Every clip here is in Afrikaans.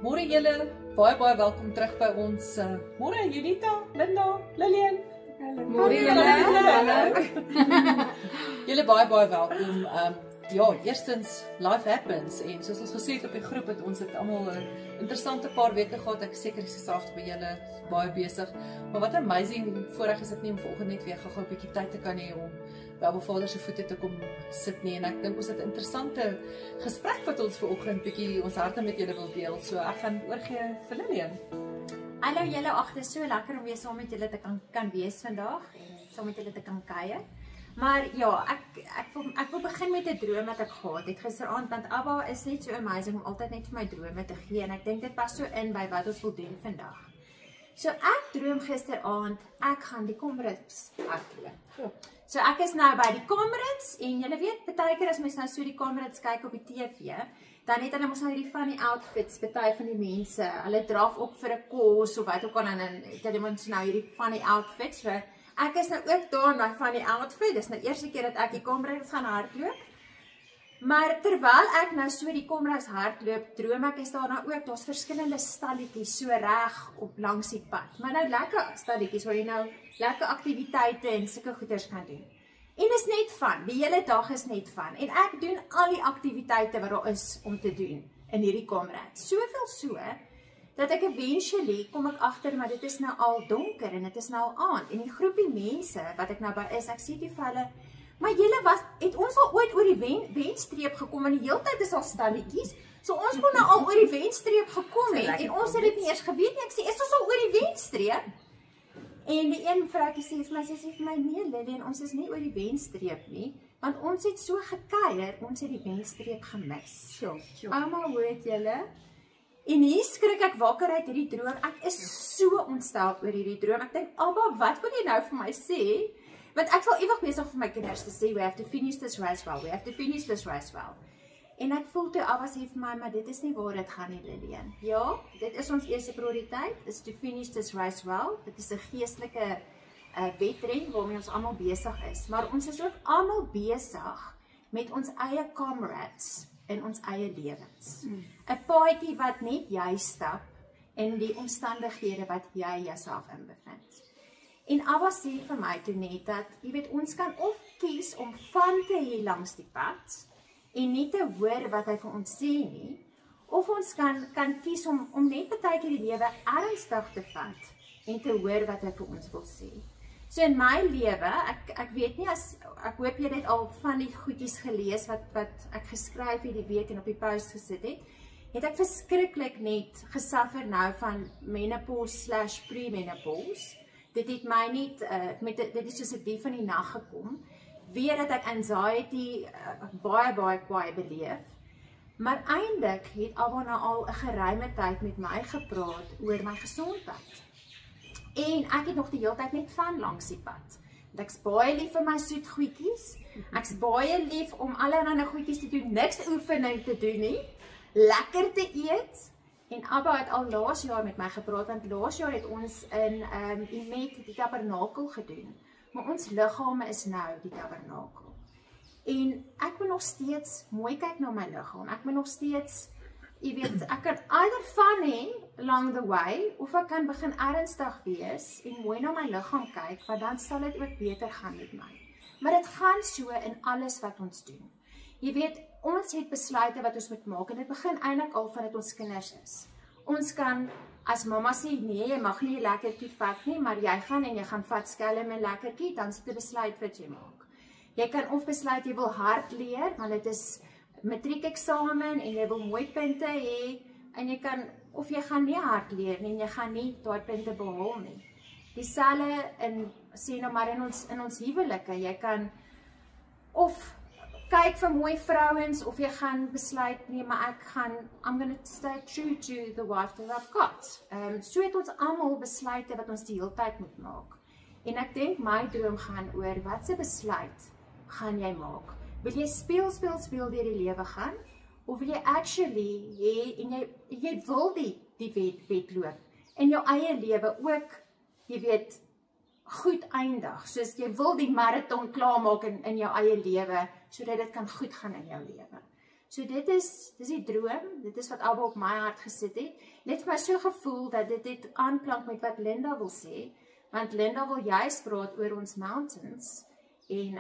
Môre julle, baie welkom terug by ons. Môre Junita, Linda, Lillian. Môre julle. Julle baie welkom. Ja, eerstens Life Happens en soos ons gesê het op die groep het ons almal 'n interessante paar weke gehad. Ek seker dieselfde by julle, baie besig. Maar wat amazing voorreg is dit nie om vanoggend net weer gou 'n bietjie tyd te kan hê om by Abba Vader se voete te kom sit nie. En ek dink ons het 'n interessante gesprek wat ons vanoggend bietjie ons harte met julle wil deel. So ek gaan oorgee vir Lillian. Hallo julle, ag, dit is so lekker om weer saam met julle te kan wees vandag en saam met julle te kan kuier. Maar ja, ek wil begin met 'n droom wat ek gehad het gisteraand, want Abba is net so amazing om altyd net vir my drome te gee en ek dink dit pas so in by wat ons wil doen vandag. So ek droom gisteraand, ek gaan die Comrades hardloop. So ek is nou by die Comrades en julle weet, baie keer as mens nou so die Comrades kyk op die TV, dan het hulle mos nou hierdie van die outfits, baie van die mense, hulle draf op vir 'n kos of wat ook al en het hulle mos nou hierdie van die outfits. So ek is nou ook daar na van die outfit. Dis nou die eerste keer dat ek die Comrades gaan hardloop. Maar terwyl ek nou so die Comrades hardloop, droom ek is daar nou ook, daar's verskillende stalletjies so reg op langs die pad. Maar nou lekker stalletjies waar jy nou lekker aktiwiteite en sulke goeders kan doen. En is net van, die hele dag is net van. En ek doen al die aktiwiteite wat daar is om te doen in hierdie Comrades. Soveel so dat ek eventually kom ek agter, maar dit is nou al donker en dit is nou al aand. En die groepie mense wat ek nou by is, ek sê vir hulle, maar julle het ons al ooit oor die wenstreep gekom en die hele tyd is al stalletjies. So ons kon nou al oor die wenstreep gekom het en ons het dit nie eers geweet nie. Ek sê, is ons al oor die wenstreep? En die een vroukie sê vir my, nee Lillian, ons is nie oor die wenstreep nie, want ons het so gekuier, ons het die wenstreep gemis. Ouma, hoe het julle? En hier skrik ek wakker uit hierdie droom. Ek is so ontstel oor hierdie droom. Ek dink, Abba, wat wil jy nou vir my sê? Want ek was ewig besig vir my kinders te sê, we have to finish this race well, we have to finish this race well. En ek voel toe, Abba sê vir my, maar dit is nie waar dit gaan nie, Lillian. Ja, dit is ons eerste prioriteit, is to finish this race well. Dit is 'n geestelike wedren waarmee ons almal besig is. Maar ons is ook almal besig met ons eie Comrades in ons eie lewens. 'n paadjie wat net jy stap en die omstandighede wat jy jouself in bevind. En Abba sê vir my toe net dat, jy weet, ons kan of kies om van te hê langs die pad en nie te hoor wat hy vir ons sê nie, of ons kan kies om net baie keer die lewe ernstig te vat en te hoor wat hy vir ons wil sê. So in my lewe, ek weet nie, ek hoop jy het al van die goedjies gelees wat ek geskryf het die week en op die post gesit het ek verskriklik net gesuffer nou van menopause/premenopause. Dit het my net, dit is soos 'n dief van die nag gekom, weer dat ek anxiety baie kwaai beleef, maar eintlik het Abba nou al 'n geruime tyd met my gepraat oor my gesondheid. En ek het nog die hele tyd net van langs die pad. Want ek's baie lief vir my soet goedjies, ek's baie lief om allerlei goedjies te doen, niks oefening te doen nie, lekker te eet. En Abba het al laas jaar met my gepraat, want laas jaar het ons in Imet die tabernakel gedoen. Maar ons liggame is nou die tabernakel. En ek moet nog steeds mooi kyk na my liggaam. Ek moet nog steeds, jy weet, ek kan either van hê along the way, of ek kan begin ernstig wees en mooi na my liggaam kyk, want dan sal dit ook beter gaan met my. Maar dit gaan so in alles wat ons doen. Jy weet, ons het besluite wat ons moet maak en dit begin eintlik al vandat ons kinders is. Ons kan as mamma sê, nee, jy mag nie 'n lekkertjie vat nie, maar jy gaan vat skelm en lekkertjie, dan sit 'n besluit wat jy maak. Jy kan of besluit jy wil hard leer, want dit is matriekeksamen en jy wil mooi punte hê, en jy gaan nie hard leer nie en jy gaan nie daai punte behaal nie. Dieselfde sê nou maar in ons huwelike, jy kan of kyk vir mooi vrouens, of jy gaan besluit, nee, maar I'm going to stay true to the wife that I've got. So het ons almal besluite wat ons die hele tyd moet maak. En ek dink my droom gaan oor, watse besluit gaan jy maak? Wil jy speel deur die lewe gaan, of wil jy actually hê, en jy wil die wedloop, en jou eie lewe ook, jy weet, goed eindig, soos jy wil die marathon klaarmaak in jou eie lewe, sodat dit kan goed gaan in jou lewe. So dis die droom, dit is wat Abba op my hart gesit het. Net vir my so gevoel dat dit het aanklank met wat Linda wil sê, want Linda wil juist praat oor ons mountains, en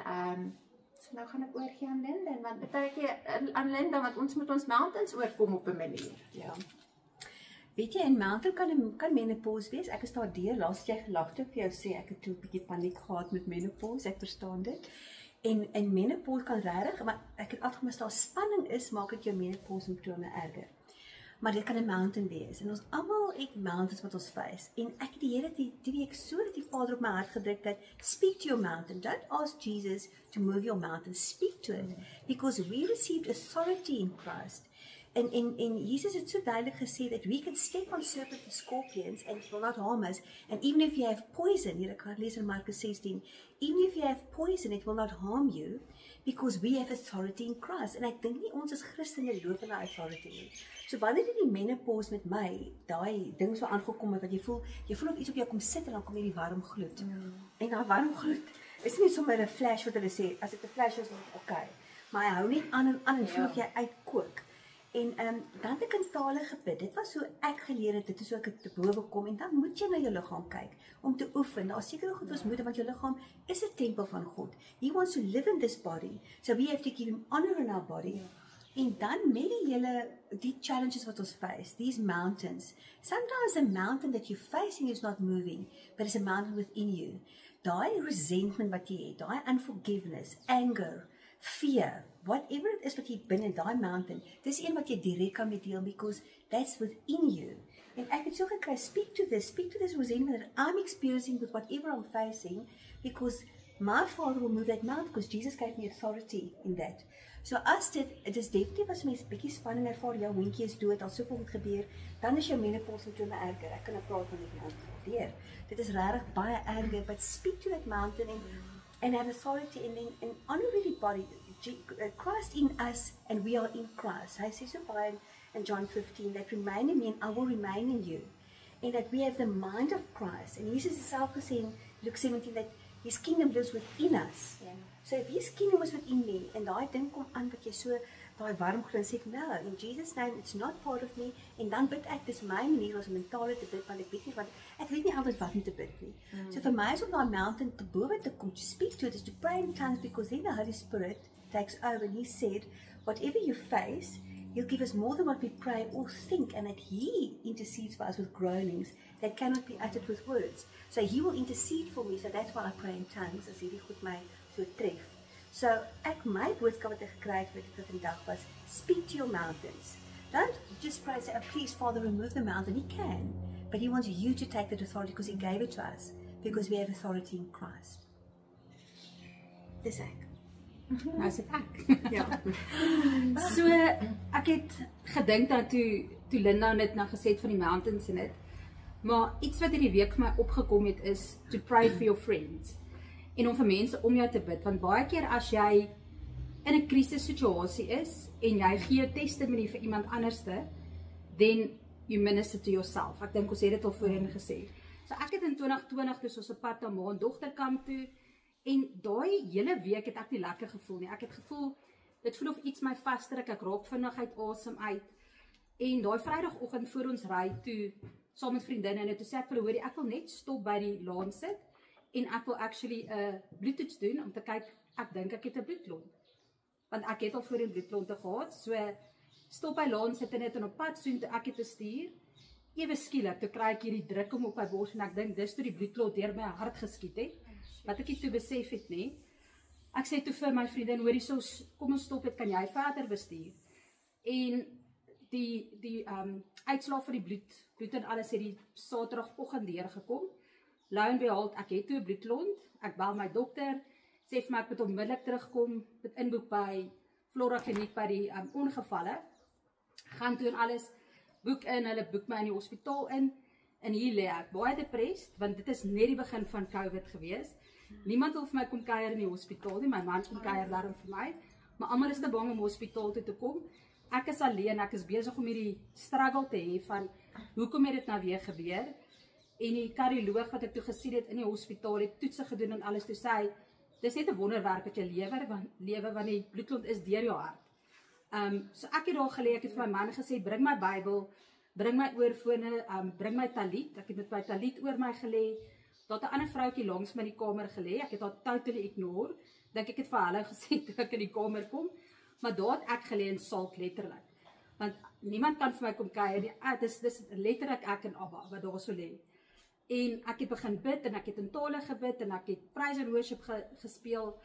so nou gaan ek oorgee aan Linda, want baie keer aan Linda, want ons moet ons mountains oorkom op 'n manier. Ja. Weet jy, in mountain kan menopause wees. Ek is daardeur, laas jy gelag toe vir jou sê, ek het toe 'n bietjie paniek gehad met menopause, ek verstaan dit. En menopause kan regtig, maar ek het agterkom as daar spanning is, maak dit jou menopause simptome erger. Maar dit kan 'n mountain wees. En ons almal het mountains wat ons face. En ek het die Here die week so dat die Vader op my hart gedruk dat speak to your mountain. Don't ask Jesus to move your mountain. Speak to it. Because we received authority in Christ. En Jesus het so duidelik gesê that we can step on serpents and scorpions and it will not harm us. And even if you have poison, hier ek gaan lees in Markus 16, even if you have poison, it will not harm you because we have authority in Christ. En ek dink nie ons as Christene loop in daai authority nie. So wanneer dit die menopause met my, daai ding so aangekom het wat jy voel of iets op jou kom sit en dan kom hierdie warm gloed. En daai warm gloed is nie sommer 'n flash wat hulle sê, as dit 'n flash is, dan okay. Maar hy hou net aan en voel of jy uitkook. En dan het ek in tale gebid. Dit was hoe ek geleer het, dit is hoe ek te bowe kom. En dan moet jy na jou liggaam kyk om te oefen. Daar is sekere goed ons moet, want jou liggaam is 'n tempel van God. He wants to live in this body. So we have to give him honor in our body. En dan met die challenges wat ons face, these mountains. Sometimes a mountain that you're facing is not moving, but it's a mountain within you. Daai resentment wat jy het, daai unforgiveness, anger, fear, whatever it is wat jy binne daai mountain, dis een wat jy direk kan mee deel, because that's within you. En ek het so gekry, speak to this resentment that I'm experiencing with whatever I'm facing, because my Father will move that mountain, because Jesus gave me authority in that. So as dit is definitief as mens bietjie spanning ervaar, jou hondjie is dood, al soveel goed gebeur, dan is jou menopause simptome erger. Ek kan praat van dit nou. Dit is regtig baie erger, but speak to that mountain and have authority and honor the body. Christ in us and we are in Christ. Hy sê so baie in John 15 that remain in me and I will remain in you. And that we have the mind of Christ. And Jesus is self gesê in Luke 17 that his kingdom lives within us. Yeah. So if his kingdom was within me and daai ding kom aan wat jy so daai warm gloed sê, no, in Jesus name it's not part of me. En dan bid ek, dis my manier as 'n mentale te bid, want ek weet nie altyd wat om te bid nie. So vir my is om daai mountain te bowe te kom, to speak to it, is to pray in tongues, because then the Holy Spirit takes over, and he said, whatever you face, he'll give us more than what we pray or think, and that he intercedes for us with groanings that cannot be uttered with words. So he will intercede for me, so that's why I pray in tongues, as hierdie goed my so tref. So my boodskap wat ek gekry het vir vandag was, speak to your mountains. Don't just pray, say, oh, please Father, remove the mountain. He can, but he wants you to take that authority, because he gave it to us, because we have authority in Christ. Dis ek. Nou is dit ek. Ja. So ek het gedink dat toe Linda net nou gesê het van die mountains en dit. Maar iets wat hierdie week vir my opgekom het is to pray for your friends. En om vir mense om jou te bid, want baie keer as jy in 'n krisissituasie is en jy gee testimony vir iemand anderste, then you minister to yourself. Ek dink ons het dit al voorheen gesê. So ek het in 2020 toe ons op pad na ma en dogterkamp toe. En daai hele week het ek nie lekker gevoel nie. Ek het gevoel, dit voel of iets my vasdruk, ek raak vinnig uit asem uit. En daai Vrydagoggend voor ons ry toe, saam met vriendinne, en toe sê ek vir hulle, hoorie, ek wil net stop by die laan sit, en ek wil actually 'n bloedtoets doen, om te kyk, ek dink ek het 'n bloedklont. Want ek het al voorheen bloedklonte gehad, so stop by laan sit en net op pad soen toe ek het bestuur. Ewe skielik, toe kry ek hierdie druk om op my bors, en ek dink, dis toe die bloedklont deur my hart geskiet het. Wat ek nie toe besef het nie. Ek sê toe vir my vriendin, hoorie, so kom ons stop het, kan jy verder bestuur? En die uitslaaf van die bloed en alles het die Saterdagoggend deurgekom. Lo and behold, ek het toe 'n bloedklont. Ek bel my dokter, sê vir my ek moet onmiddellik terugkom, moet inboek by Flora Kliniek by die ongevalle. Gaan toe en alles, boek in, hulle boek my in die hospitaal in. En hier lê ek, baie depressed, want dit is net die begin van COVID gewees. Niemand wil vir my kom kuier in die hospitaal nie, my man kom kuier daarom vir my, maar almal is te bang om hospitaal toe te kom. Ek is alleen, ek is besig om hierdie struggle te hê van, hoekom het dit nou weer gebeur? En die kardioloog wat ek toe gesien het in die hospitaal, het toetse gedoen en alles, toe sê hy, dis net 'n wonderwerk wat jy lewe, want die bloedklont is deur jou hart. So ek het daar gelê, ek het vir my man gesê, bring my Bybel, bring my oorfone, bring my taliet. Ek het met my taliet oor my gelê. Daar het 'n ander vroutjie langs my in die kamer gelê. Ek het haar totally ignore. Dink ek het vir hulle gesê toe ek in die kamer kom, maar daar het ek gelê en sulk letterlik. Want niemand kan vir my kom kuier nie. Dis letterlik ek en Abba wat daar so lê. En ek het begin bid en ek het in tale gebid en ek het praise and worship gespeel.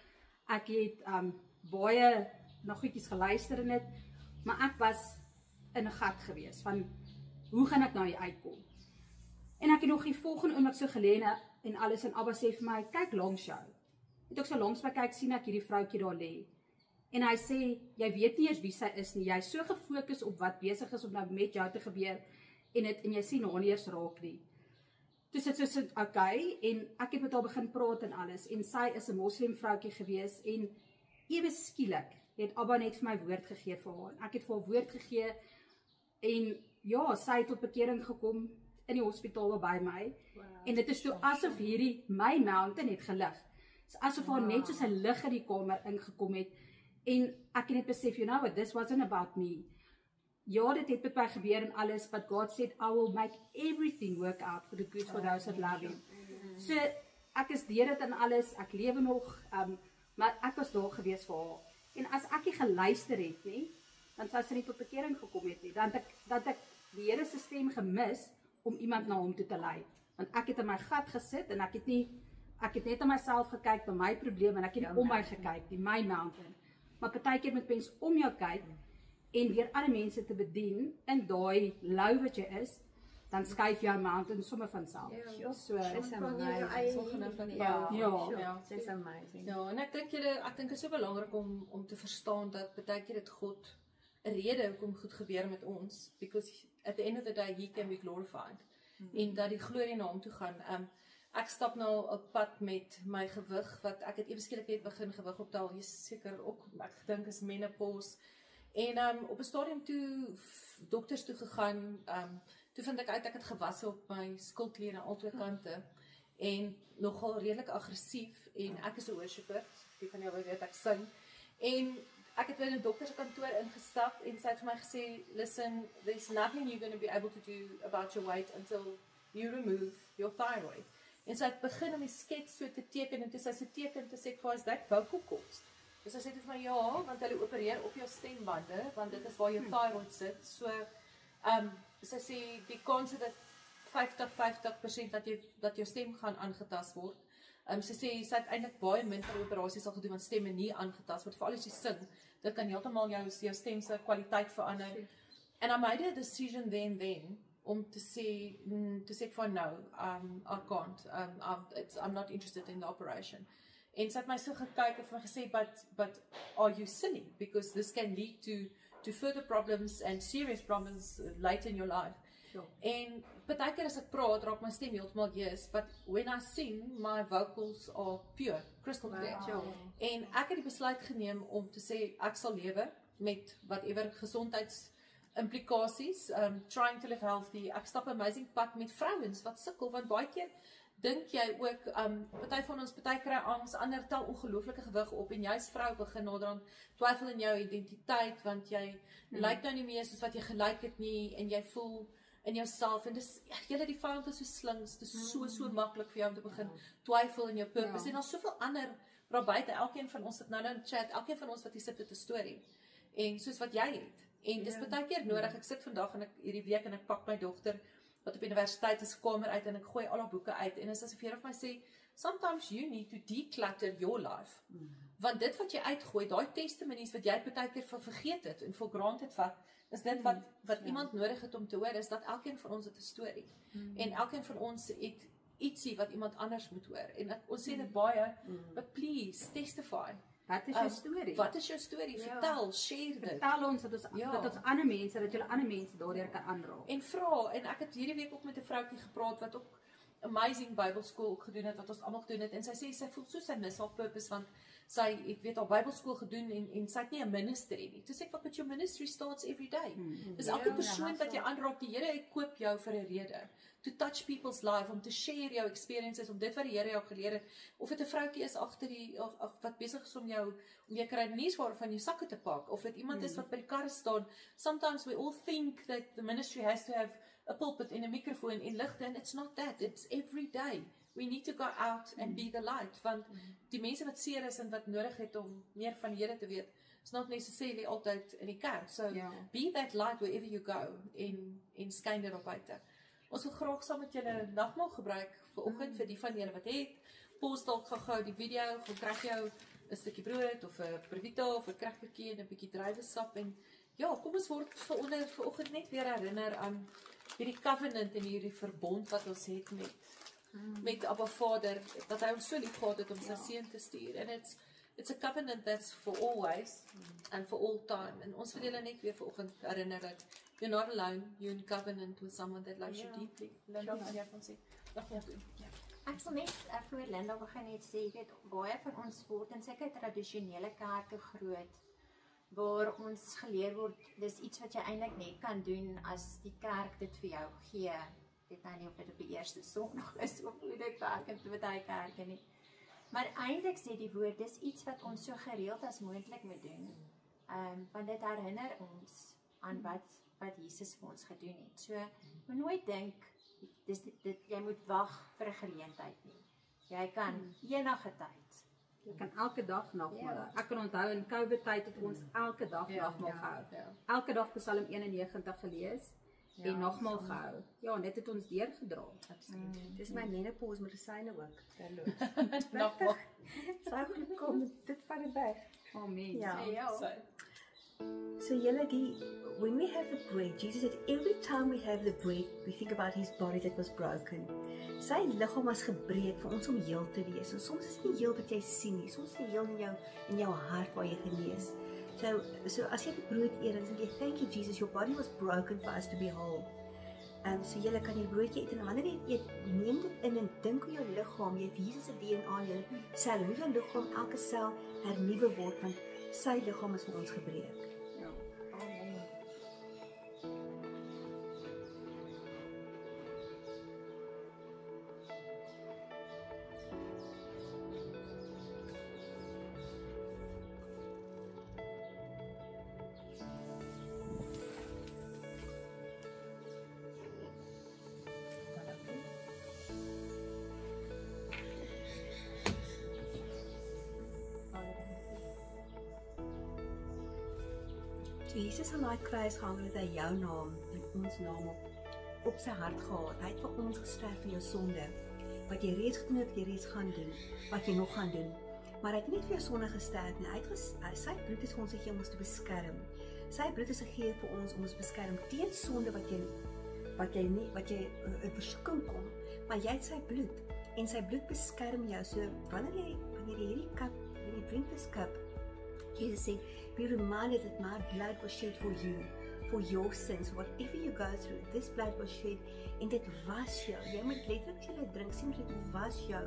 Ek het baie na goedjies geluister in dit, maar ek was in 'n gat gewees van hoe gaan ek nou hier uitkom? En ek het nog die volgende oomblik so gelê en alles en Abba sê vir my, kyk langs jou. Het ek so langs my kyk, sien ek hierdie vroutjie daar lê. En hy sê, jy weet nie eers wie sy is nie. Jy is so gefokus op wat besig is om nou met jou te gebeur en jy sien haar nie eers raak nie. Toe sit sy okay en ek het met haar begin praat en alles en sy is 'n moslim vroutjie gewees en ewe skielik het Abba net vir my woord gegee vir haar. Ek het vir haar woord gegee en ja, sy het tot bekering gekom in die hospitaal by my. Wow, en dit is so asof hierdie my mountain het gelig. Dit is asof haar net soos 'n lig in die kamer ingekom het en ek het net besef, you know what, this wasn't about me. Ja, dit het met my gebeur en alles, but God said, I will make everything work out for the good for those that love him. So, ek is deur dit en alles, ek lewe nog, maar ek was daar gewees vir haar. En as ek nie geluister het nie, dan sou sy nie tot bekering gekom het nie. Dan het ek die Here se stem gemis om iemand na hom toe te lei. Want ek het in my gat gesit en ek het net aan myself gekyk, na my probleem en ek het nie om my gekyk, die my mountain. Maar partykeer moet mens om jou kyk en weer ander mense te bedien in daai lou wat jy is, dan skuif jou mountain sommer van self. So Dis amazing. Ja. Dis amazing. Ja, en ek dink dit is so belangrik om te verstaan dat baie keer dit God 'n rede hoekom goed gebeur met ons, because at the end of the day he can be glorified. En dat die glorie na hom toe gaan. Ek stap nou op pad met my gewig wat ek het ewe skielik net begin gewig optel. Jy seker ook, ek dink is menopause. En op 'n stadium toe dokters toe gegaan, toe vind ek uit ek het gewasse op my skildkliere aan albei kante en nogal redelik aggressief en ek is 'n worshipper, die van julle weet ek sing. En ek het in 'n dokter se kantoor ingestap en sy het vir my gesê, listen, there's nothing you're going to be able to do about your weight until you remove your thyroid. En sy het begin om die skets so te teken en toe sy teken te sê vir is that vocal cords. Dus sy sê vir my ja, want hulle opereer op jou stembande, want dit is waar jou thyroid sit. So sy sê die kans dat 50% dat jou stem gaan aangetast word. Sy sê sy het eintlik baie min van operasies al gedoen want stemme nie aangetast word, veral as jy sing. Dit kan heeltemal jou stem se kwaliteit verander. And I made a decision then om te sê for no, I can't. I'm not interested in the operation. En sy het my so gekyk en vir my gesê, but are you silly? Because this can lead to further problems and serious problems later in your life. Sure. En baie keer as ek praat, raak my stem heeltemal yes, but when I sing, my vocals are pure, crystal clear. Wow. En ek het die besluit geneem om te sê, ek sal lewe met whatever gesondheidsimplikasies, trying to live healthy. Ek stap 'n amazing pad met vrouens wat sukkel, want baie keer dink jy ook, party van ons, party kry angs, ander tel ongelooflike gewig op, en jy as vrou begin naderhand twyfel in jou identiteit, want jy lyk nou nie meer soos wat jy gelyk het nie, en jy voel in jouself, en dis, julle die vyand is so slings, dis so maklik vir jou om te begin twyfel in jou purpose, en daar's soveel ander daar buite, elkeen van ons sit nou in chat, elkeen van ons wat hier sit met 'n storie, en soos wat jy het, en dis baie keer nodig, ek sit vandag en hierdie week en ek pak my dogter wat op universiteit is kamer uit en ek gooi al haar boeke uit en is asof jy vir my sê, sometimes you need to declutter your life. Want dit wat jy uitgooi, daai testimonies wat jy baie keer vergeet het en for granted vat, is dit wat iemand nodig het om te hoor, is dat elkeen van ons het 'n storie. En elkeen van ons het ietsie wat iemand anders moet hoor. En ons sê dit baie, but please testify. Wat is jou storie? Wat is jou storie? Vertel, share dit. Vertel ons dat ons ander mense, dat julle ander mense daardeur kan aanraak. En vra, en ek het hierdie week ook met 'n vroutjie gepraat wat ook amazing Bybelskool ook gedoen het wat ons almal gedoen het en sy sê sy voel so sy mis haar purpose want sy ek weet haar Bybelskool gedoen en sy het nie 'n ministry nie. Toe sê ek wat your ministry starts every day. Dis elke persoon wat jy aanraak, die Here koop jou vir 'n rede. To touch people's life, om te share jou experiences, om dit wat die Here jou geleer het, of dit 'n vroutjie is agter die of wat besig is om jou kruideniersware van jou sakke te pak, of dit iemand is wat by die kar staan. Sometimes we all think that the ministry has to have a pulpit en 'n mikrofoon en ligte, and it's not that. It's every day. We need to go out and be the light, want die mense wat seer is en wat nodig het om meer van die Here te weet, is not necessarily altyd in die kerk. So be that light wherever you go en skyn dit op buite. Ons wil graag saam met julle nagmaal gebruik vanoggend vir die van julle wat het. Pos dalk gou die video, of kry jou 'n stukkie brood of 'n Previta of 'n kreggertjie en 'n bietjie druiwesap en ja, kom ons word vanoggend net weer herinner aan hierdie covenant en hierdie verbond wat ons het met Abba Vader, dat hy ons so lief gehad het om sy seun te stuur. And it's a covenant that's for always and for all time. En ons wil julle net weer vanoggend herinner dat you're not alone, you're in covenant with someone that loves you deeply. Linda, kan jy van sê? Ek sal net voor Linda begin net sê, jy weet, baie van ons word in sulke tradisionele kerke groot, waar ons geleer word, dis iets wat jy eintlik net kan doen as die kerk dit vir jou gee. Ek weet nou nie of dit op die eerste Sondag is of hoe dit werk in baie kerke nie. Maar eintlik sê die woord, dis iets wat ons so gereeld as moontlik moet doen. Want dit herinner ons aan wat Jesus vir ons gedoen het. So, moet nooit dink, jy moet wag vir 'n geleentheid nie. Jy kan enige tyd. Jy kan elke dag nagmaal. Ek kan onthou in COVID tyd het ons elke dag nagmaal gehou. Elke dag Psalm 91 gelees en nagmaal gehou. Ja, dit het ons deurgedra. Dis my menopause medisyne ook. Nagmaal. Sou kom dit van die weg. Amen. So when we have the bread, Jesus said every time we have the bread, we think about his body that was broken. Sy liggaam was gebreek vir ons om heel te wees. En soms is dit nie heel wat jy sien nie, soms is dit heel in jou hart waar jy genees. So as jy die brood eet, dan sê jy, thank you Jesus, your body was broken for us to be whole. So jy kan die broodjie eet en wanneer jy eet, neem dit in en dink hoe jou liggaam, jy het Jesus se DNA in jou sel, hoe jou liggaam elke sel hernuwe word, want sy liggaam is vir ons gebreek. Toe Jesus aan daai kruis gehang het, hy jou naam en ons naam op sy hart gehad. Hy het vir ons gesterf vir jou sonde. Wat jy reeds gedoen het, jy reeds gaan doen. Wat jy nog gaan doen. Maar hy het nie vir jou sonde gesterf nie. Sy bloed is vir ons gegee om ons te beskerm. Sy bloed is gegee vir ons om ons te beskerm teen sonde wat jy in versoeking kom. Maar jy het sy bloed en sy bloed beskerm jou. So wanneer jy hierdie cup, when you drink this cup, Jesus said, be reminded that my blood was shed for you, for your sins. Whatever you go through, this blood was shed, en dit was jou. Jy moet letterlik jy drink, sien dit was jou.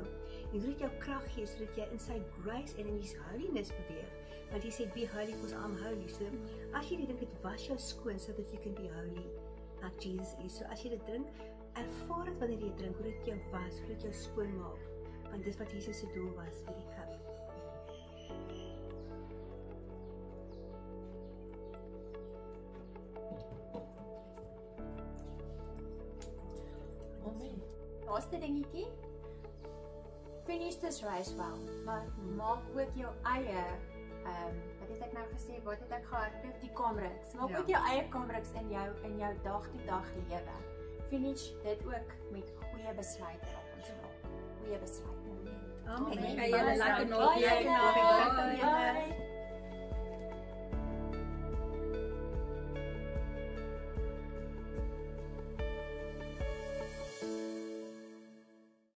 En dit jou krag gee, sodat jy in sy grace en in his holiness beweeg. Want hy sê, be holy because I'm holy. So, as jy dit drink, dit was jou skoon, so that you can be holy, like Jesus is. So, as jy dit drink, ervaar het wanneer jy drink, hoe dit jou was, hoe dit jou skoon maak. Want dis wat Jesus se doel was, vir die cup. Laaste dingetjie, finish this race well, maar maak ook jou eie, wat het ek nou gesê, wat het ek gehardloop, die Comrades, maak ook jou eie Comrades in jou dag-to-dag lewe. Finish dit ook met goeie besluite wat ons maak, goeie besluite. Amen. Kan julle lekker naweek.